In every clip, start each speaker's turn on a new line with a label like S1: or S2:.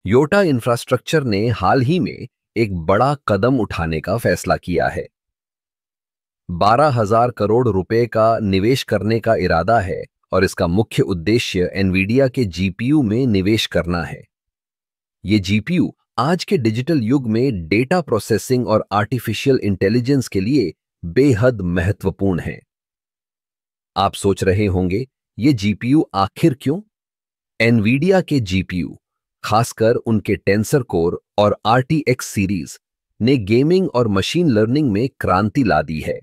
S1: Yotta infrastructure ने हाल ही में एक बड़ा कदम उठाने का फैसला किया है। 12,000 करोड़ रुपए का निवेश करने का इरादा है और इसका मुख्य उद्देश्य एनवीडिया के जीपीयू में निवेश करना है। ये जीपीयू आज के डिजिटल युग में डेटा प्रोसेसिंग और आर्टिफिशियल इंटेलिजेंस के लिए बेहद महत्वपूर्ण है। आप सोच रहे होंगे, ये जीपीयू आखिर क्यों? एनवीडिया के जीपीयू, खासकर उनके टेंसर कोर और आरटीएक्स सीरीज ने गेमिंग और मशीन लर्निंग में क्रांति ला दी है।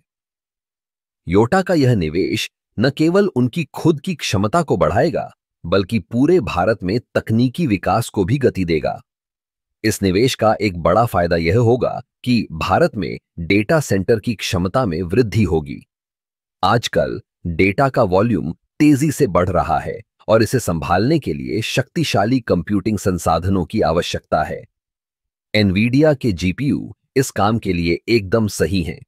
S1: योटा का यह निवेश न केवल उनकी खुद की क्षमता को बढ़ाएगा, बल्कि पूरे भारत में तकनीकी विकास को भी गति देगा। इस निवेश का एक बड़ा फायदा यह होगा कि भारत में डेटा सेंटर की क्षमता में वृद्धि होगी। आजकल डेटा का वॉल्यूम तेजी से बढ़ रहा है और इसे संभालने के लिए शक्तिशाली कंप्यूटिंग संसाधनों की आवश्यकता है। एनवीडिया के जीपीयू इस काम के लिए एकदम सही हैं।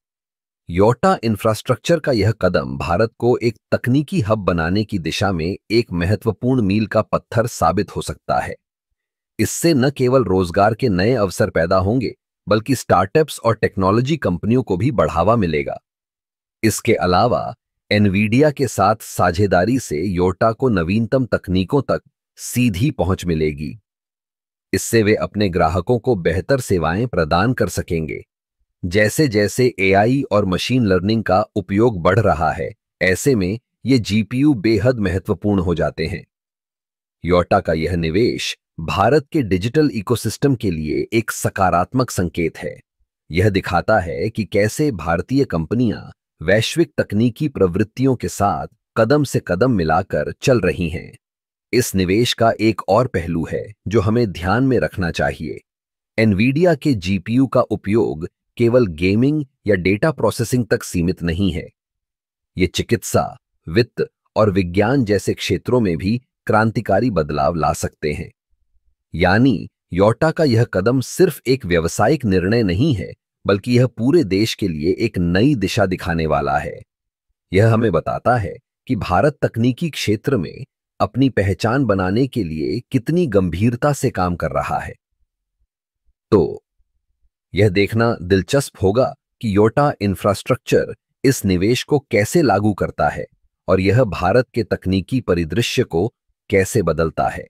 S1: योटा इंफ्रास्ट्रक्चर का यह कदम भारत को एक तकनीकी हब बनाने की दिशा में एक महत्वपूर्ण मील का पत्थर साबित हो सकता है। इससे न केवल रोजगार के नए अवसर पैदा होंगे, बल्कि स्टार्टअप्स और टेक्नोलॉजी कंपनियों को भी बढ़ावा मिलेगा। इसके अलावा एनवीडिया के साथ साझेदारी से योटा को नवीनतम तकनीकों तक सीधी पहुंच मिलेगी। इससे वे अपने ग्राहकों को बेहतर सेवाएं प्रदान कर सकेंगे। जैसे जैसे एआई और मशीन लर्निंग का उपयोग बढ़ रहा है, ऐसे में ये जीपीयू बेहद महत्वपूर्ण हो जाते हैं। योटा का यह निवेश भारत के डिजिटल इकोसिस्टम के लिए एक सकारात्मक संकेत है। यह दिखाता है कि कैसे भारतीय कंपनियां वैश्विक तकनीकी प्रवृत्तियों के साथ कदम से कदम मिलाकर चल रही हैं। इस निवेश का एक और पहलू है जो हमें ध्यान में रखना चाहिए। एनवीडिया के जीपीयू का उपयोग केवल गेमिंग या डेटा प्रोसेसिंग तक सीमित नहीं है। ये चिकित्सा, वित्त और विज्ञान जैसे क्षेत्रों में भी क्रांतिकारी बदलाव ला सकते हैं। यानी योटा का यह कदम सिर्फ एक व्यावसायिक निर्णय नहीं है, बल्कि यह पूरे देश के लिए एक नई दिशा दिखाने वाला है। यह हमें बताता है कि भारत तकनीकी क्षेत्र में अपनी पहचान बनाने के लिए कितनी गंभीरता से काम कर रहा है। तो यह देखना दिलचस्प होगा कि योटा इंफ्रास्ट्रक्चर इस निवेश को कैसे लागू करता है और यह भारत के तकनीकी परिदृश्य को कैसे बदलता है।